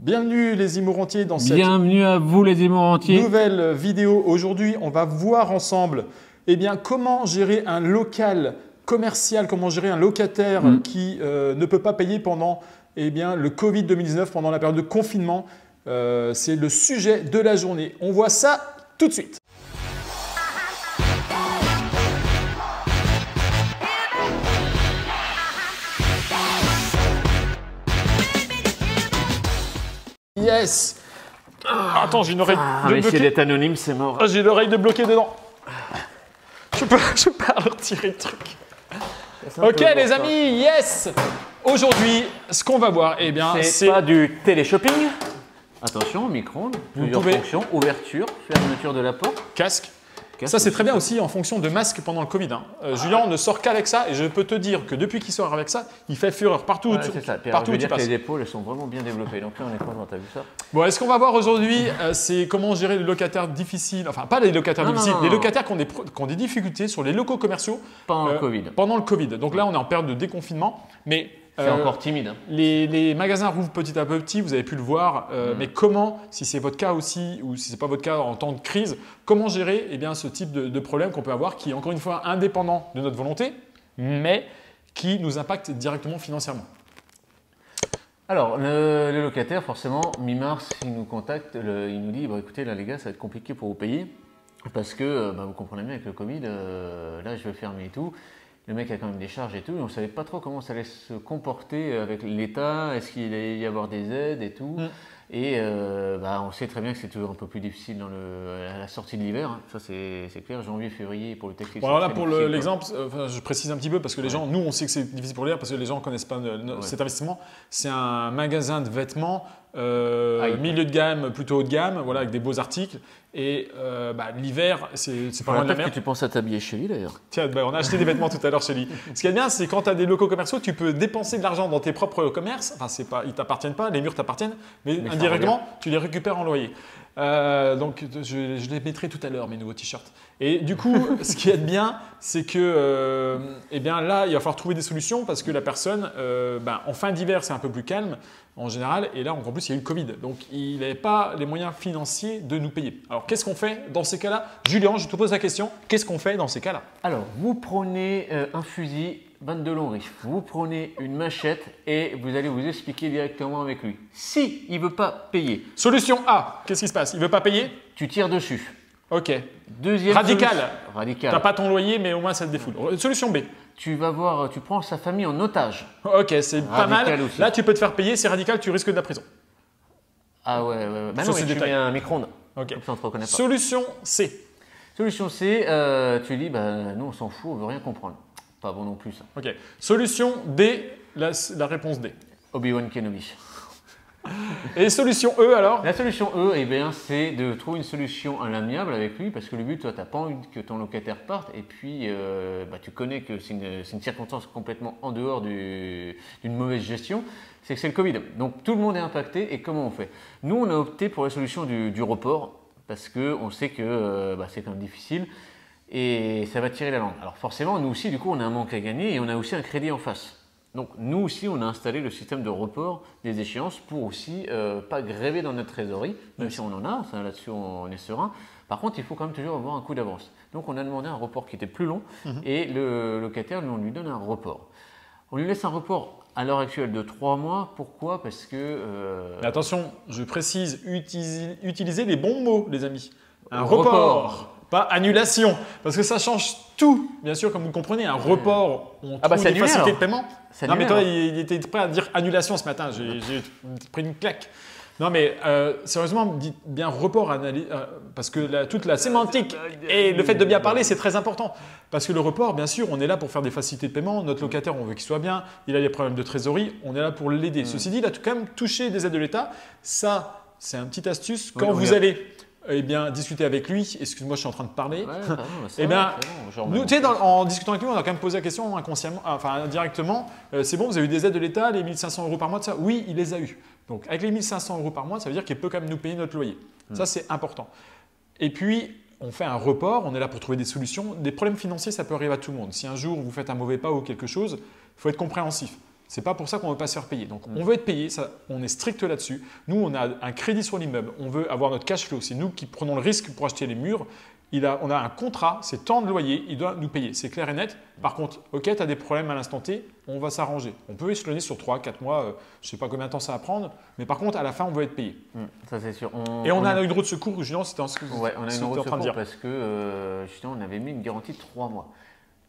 Bienvenue les Immorantiers dans cette Bienvenue à vous les Immorantiers. nouvelle vidéo. Aujourd'hui, on va voir ensemble comment gérer un local commercial, comment gérer un locataire qui ne peut pas payer pendant le Covid 2019, pendant la période de confinement. C'est le sujet de la journée. On voit ça tout de suite. Yes. Attends, j'ai une oreille de Essayer bloquée. d'être anonyme, c'est mort. Ah, j'ai l'oreille de bloquée dedans. Je peux pas retirer le truc. Ok les amis, yes. Aujourd'hui, ce qu'on va voir, c'est pas du téléshopping. Attention, micro-ondes, plusieurs pouvez- fonctions, ouverture, fermeture de la porte. casque. Casque Ça, c'est aussi. très bien aussi en fonction de masque pendant le Covid. Julien ne sort qu'avec ça et je peux te dire que depuis qu'il sort avec ça, il fait fureur partout, Ouais, c'est ça. Puis alors, partout je où veux tu dire que passes. les épaules elles sont vraiment bien développées. Donc là, on est content, t'as vu ça? Bon, et ce qu'on va voir aujourd'hui, c'est comment gérer les locataires difficiles, enfin pas les locataires Non, difficiles, non, les non. locataires qui ont des difficultés sur les locaux commerciaux Pendant le Covid. pendant le Covid. Donc là, on est en période de déconfinement, mais C'est encore timide. Hein. les magasins rouvrent petit à petit, vous avez pu le voir, mais comment, si c'est votre cas aussi, ou si ce n'est pas votre cas en temps de crise, comment gérer ce type de problème qu'on peut avoir qui est encore une fois indépendant de notre volonté, mais qui nous impacte directement financièrement. Alors, le locataire, forcément, mi-mars, il nous contacte, il nous dit écoutez, là, les gars, ça va être compliqué pour vous payer parce que vous comprenez bien avec le Covid, là, je vais fermer et tout. Le mec a quand même des charges et tout, et on ne savait pas trop comment ça allait se comporter avec l'État, est-ce qu'il allait y avoir des aides et tout. Et on sait très bien que c'est toujours un peu plus difficile à la sortie de l'hiver, hein. Ça c'est clair, janvier, février pour le textile. Bon, alors là, c'est pour difficile, l'exemple, je précise un petit peu parce que les gens, nous, on sait que c'est difficile pour l'hiver parce que les gens ne connaissent pas cet investissement. C'est un magasin de vêtements milieu de gamme, plutôt haut de gamme, voilà, avec des beaux articles. Et l'hiver, c'est pas loin de la Peut-être mer. que tu penses à t'habiller chez lui d'ailleurs. Tiens, on a acheté des vêtements tout à l'heure chez lui. Ce qui est bien, c'est quand tu as des locaux commerciaux, tu peux dépenser de l'argent dans tes propres commerces. Enfin, ils ne t'appartiennent pas, les murs t'appartiennent, mais ça indirectement, tu les récupères en loyer. Donc, je les mettrai tout à l'heure, mes nouveaux t-shirts. Et du coup, ce qui est bien, c'est que là, il va falloir trouver des solutions parce que la personne, en fin d'hiver, c'est un peu plus calme en général. Et là, en plus, il y a eu le Covid. Donc, il n'avait pas les moyens financiers de nous payer. Alors, qu'est-ce qu'on fait dans ces cas-là? Julien, je te pose la question. Qu'est-ce qu'on fait dans ces cas-là? Alors, vous prenez un fusil 22 long rifle, vous prenez une machette et vous allez vous expliquer directement avec lui. Si il ne veut pas payer, Solution A, qu'est-ce qui se passe? Il ne veut pas payer? tu tires dessus. Ok. Deuxième Radical. solution- Radical. Tu n'as pas ton loyer, mais au moins ça te défoule. Solution B. Tu prends sa famille en otage. Ok, c'est pas Radical mal. aussi. Là, tu peux te faire payer. C'est radical, tu risques de la prison. Ah ouais. Bah Sur non, ces mais tu détails. mets un micro-ondes. Ok. Comme ça, on ne te reconnaît pas. Solution C. Solution C, tu dis, nous on s'en fout, on veut rien comprendre. Pas bon non plus ça. Ok. Solution D. La réponse D. Obi-Wan Kenobi. Et solution E alors? La solution E, c'est de trouver une solution à l'amiable avec lui parce que le but, toi, tu n'as pas envie que ton locataire parte et puis tu connais que c'est une circonstance complètement en dehors d'une mauvaise gestion, c'est que c'est le Covid. Donc tout le monde est impacté et comment on fait? Nous, on a opté pour la solution du report parce qu'on sait que c'est quand même difficile et ça va tirer la langue. Alors forcément, nous aussi, du coup, on a un manque à gagner et on a aussi un crédit en face. Donc nous aussi, on a installé le système de report des échéances pour aussi pas gréver dans notre trésorerie, même si on en a, là-dessus on est serein. Par contre, il faut quand même toujours avoir un coup d'avance. Donc on a demandé un report qui était plus long et le locataire, on lui donne un report. On lui laisse un report à l'heure actuelle de 3 mois. Pourquoi? Parce que… Mais attention, je précise, utilisez les bons mots, les amis. Un Report. report. Pas annulation, parce que ça change tout. Bien sûr, comme vous le comprenez, un report, on trouve c'est des annulé, facilités alors. de paiement. C'est Non, mais annulé, toi, il était prêt à dire annulation ce matin. J'ai pris une claque. Non, mais sérieusement, dites bien report, parce que toute la sémantique et le fait de bien parler, c'est très important. Parce que le report, bien sûr, on est là pour faire des facilités de paiement. Notre locataire, on veut qu'il soit bien. Il a des problèmes de trésorerie. On est là pour l'aider. Ceci dit, il a quand même touché des aides de l'État. Ça, c'est une petite astuce. Quand vous allez discuter avec lui, excuse-moi, je suis en train de parler. Nous, tu sais, en discutant avec lui, on a quand même posé la question inconsciemment, enfin indirectement. C'est bon, vous avez eu des aides de l'État, les 1 500 € par mois de ça? Oui, il les a eu. Donc avec les 1 500 € par mois, ça veut dire qu'il peut quand même nous payer notre loyer. Ça, c'est important. Et puis, on fait un report, on est là pour trouver des solutions. Des problèmes financiers, ça peut arriver à tout le monde. Si un jour vous faites un mauvais pas ou quelque chose, il faut être compréhensif. C'est pas pour ça qu'on veut pas se faire payer. Donc, on veut être payé, ça, on est strict là-dessus. Nous, on a un crédit sur l'immeuble, on veut avoir notre cash flow. C'est nous qui prenons le risque pour acheter les murs. On a un contrat, c'est tant de loyer, il doit nous payer. C'est clair et net. Par contre, ok, tu as des problèmes à l'instant T, on va s'arranger. On peut échelonner sur 3, 4 mois, je ne sais pas combien de temps ça va prendre, mais par contre, à la fin, on veut être payé. Ça, c'est sûr. Et on a un euro de secours, Julien, c'était ce que vous on a une euro de en train de secours dire. parce que justement, on avait mis une garantie de 3 mois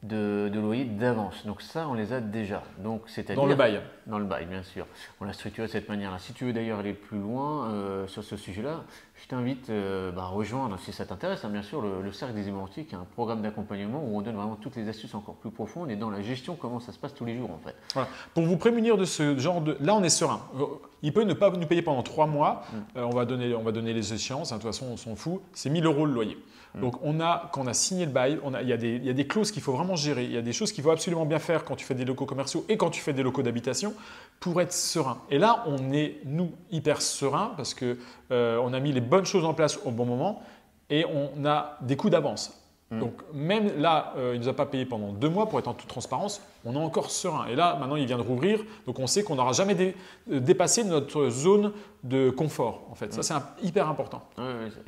de loyer d'avance. Donc ça, on les a déjà. Donc, Dans le bail. Dans le bail, bien sûr. On l'a structuré de cette manière-là. Si tu veux d'ailleurs aller plus loin sur ce sujet-là, je t'invite à rejoindre, si ça t'intéresse, bien sûr, le Cercle des Immortels, qui est un programme d'accompagnement où on donne vraiment toutes les astuces encore plus profondes et dans la gestion, comment ça se passe tous les jours en fait. Voilà. Pour vous prémunir de ce genre de… Là, on est serein. Il peut ne pas nous payer pendant 3 mois. On va donner les échéances. De toute façon, on s'en fout. C'est 1 000 € le loyer. Donc, quand on a signé le bail, il y a des clauses qu'il faut vraiment gérer. Il y a des choses qu'il faut absolument bien faire quand tu fais des locaux commerciaux et quand tu fais des locaux d'habitation pour être serein. Et là, on est, nous, hyper serein parce qu'on a mis les bonnes choses en place au bon moment et on a des coûts d'avance. Donc, même là, il ne nous a pas payé pendant 2 mois pour être en toute transparence, on est encore serein. Et là, maintenant, il vient de rouvrir, donc on sait qu'on n'aura jamais dépassé notre zone de confort. En fait, ça, c'est hyper important.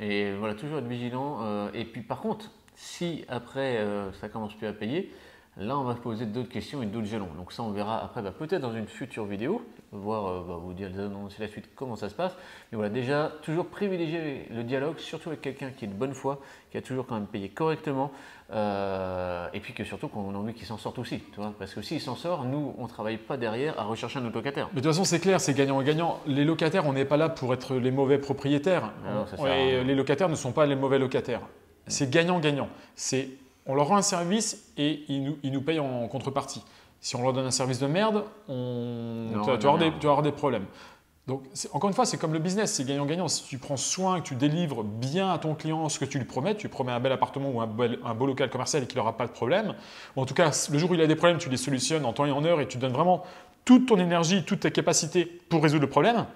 Et voilà, toujours être vigilant. Et puis, par contre, si après, ça commence plus à payer, là, on va poser d'autres questions et d'autres jalons. Donc ça, on verra après, peut-être dans une future vidéo, vous dire annoncer la suite, comment ça se passe. Mais voilà, déjà, toujours privilégier le dialogue, surtout avec quelqu'un qui est de bonne foi, qui a toujours quand même payé correctement, et puis que surtout qu'on a envie qu'il s'en sorte aussi. Tu vois, parce que s'il s'en sort, nous, on ne travaille pas derrière à rechercher un autre locataire. Mais de toute façon, c'est clair, c'est gagnant-gagnant. Les locataires, on n'est pas là pour être les mauvais propriétaires. Les locataires ne sont pas les mauvais locataires. C'est gagnant-gagnant. On leur rend un service et ils nous payent en contrepartie. Si on leur donne un service de merde, tu vas avoir des problèmes. Donc, encore une fois, c'est comme le business, c'est gagnant-gagnant. Si tu prends soin, que tu délivres bien à ton client ce que tu lui promets, tu promets un bel appartement ou un beau local commercial et qu'il n'aura pas de problème, ou en tout cas, le jour où il a des problèmes, tu les solutionnes en temps et en heure et tu donnes vraiment toute ton énergie, toutes tes capacités pour résoudre le problème,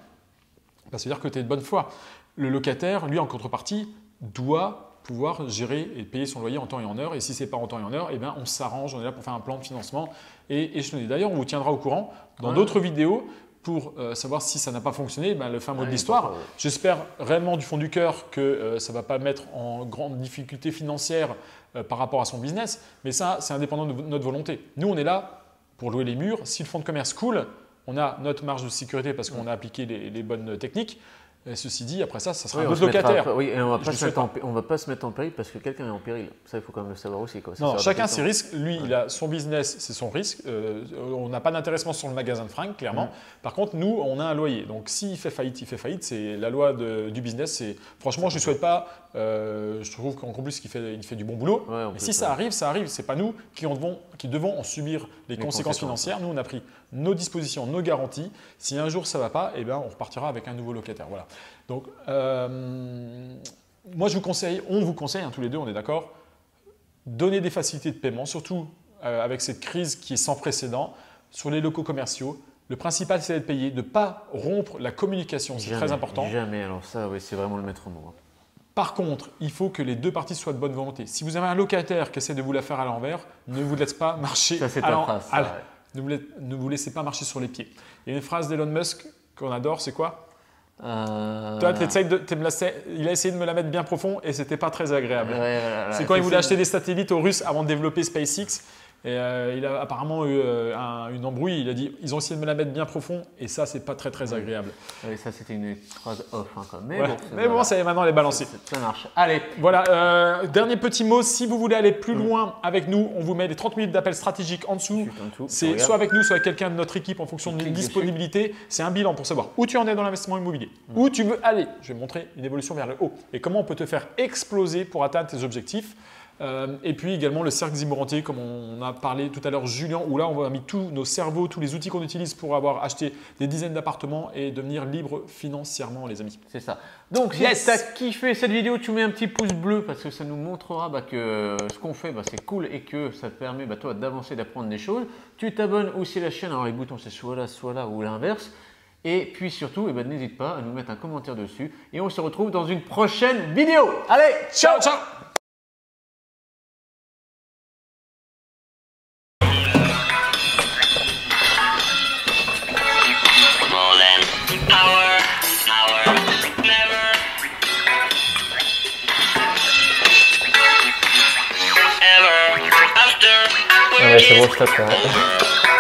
c'est-à-dire que tu es de bonne foi. Le locataire, lui, en contrepartie, doit pouvoir gérer et payer son loyer en temps et en heure. Et si ce n'est pas en temps et en heure, on s'arrange, on est là pour faire un plan de financement et échelonner. D'ailleurs, on vous tiendra au courant dans d'autres vidéos pour savoir si ça n'a pas fonctionné, le fin mot de l'histoire. J'espère réellement du fond du cœur que ça ne va pas mettre en grande difficulté financière par rapport à son business, mais ça, c'est indépendant de notre volonté. Nous, on est là pour louer les murs. Si le fonds de commerce coule, on a notre marge de sécurité parce qu'on a appliqué les bonnes techniques. Et ceci dit, après ça sera un autre locataire. Et on ne va pas se mettre en péril parce que quelqu'un est en péril. Ça, il faut quand même le savoir aussi. Non, chacun ses risques. Lui, il a son business, c'est son risque. On n'a pas d'intéressement sur le magasin de fringues, clairement. Par contre, nous, on a un loyer. Donc, s'il fait faillite, il fait faillite. C'est la loi du business. Franchement, je ne souhaite pas. Je trouve qu'en plus, il fait du bon boulot. Mais si ça arrive, ça arrive. Ce n'est pas nous qui devons en subir les conséquences financières. Nous, on a pris nos dispositions, nos garanties. Si un jour ça ne va pas, on repartira avec un nouveau locataire. Voilà. Donc, moi, on vous conseille, tous les deux, on est d'accord, donner des facilités de paiement, surtout avec cette crise qui est sans précédent sur les locaux commerciaux. Le principal, c'est d'être payé, de ne pas rompre la communication, c'est très important. Jamais, alors ça, oui, c'est vraiment le maître mot. Par contre, il faut que les deux parties soient de bonne volonté. Si vous avez un locataire qui essaie de vous la faire à l'envers, ne vous laissez pas marcher ne vous laissez pas marcher sur les pieds. Il y a une phrase d'Elon Musk qu'on adore, c'est quoi ? Toi, il a essayé de me la mettre bien profond et c'était pas très agréable. C'est quand il voulait acheter des satellites aux Russes avant de développer SpaceX. Et il a apparemment eu une embrouille. Il a dit ils ont essayé de me la mettre bien profond et ça, c'est pas très très agréable. Oui, ça, c'était une phrase off. Mais bon, ça maintenant, elle est balancée. Ça marche. Allez. Voilà. Dernier petit mot. Si vous voulez aller plus loin avec nous, on vous met les 30 minutes d'appel stratégique en dessous. C'est soit avec nous, soit avec quelqu'un de notre équipe en fonction de notre disponibilité. C'est un bilan pour savoir où tu en es dans l'investissement immobilier, où tu veux aller. Je vais montrer une évolution vers le haut et comment on peut te faire exploser pour atteindre tes objectifs. Et puis également le cercle Zimmer-Rentier, comme on a parlé tout à l'heure, Julien, où là on a mis tous nos cerveaux, tous les outils qu'on utilise pour avoir acheté des dizaines d'appartements et devenir libre financièrement, les amis. C'est ça. Donc si tu as kiffé cette vidéo, tu mets un petit pouce bleu parce que ça nous montrera que ce qu'on fait c'est cool et que ça te permet toi d'avancer, d'apprendre des choses. Tu t'abonnes aussi à la chaîne, alors les boutons c'est soit là ou l'inverse. Et puis surtout, n'hésite pas à nous mettre un commentaire dessus et on se retrouve dans une prochaine vidéo. Allez, ciao, ciao. Ouais, c'est bon, stop. Ouais.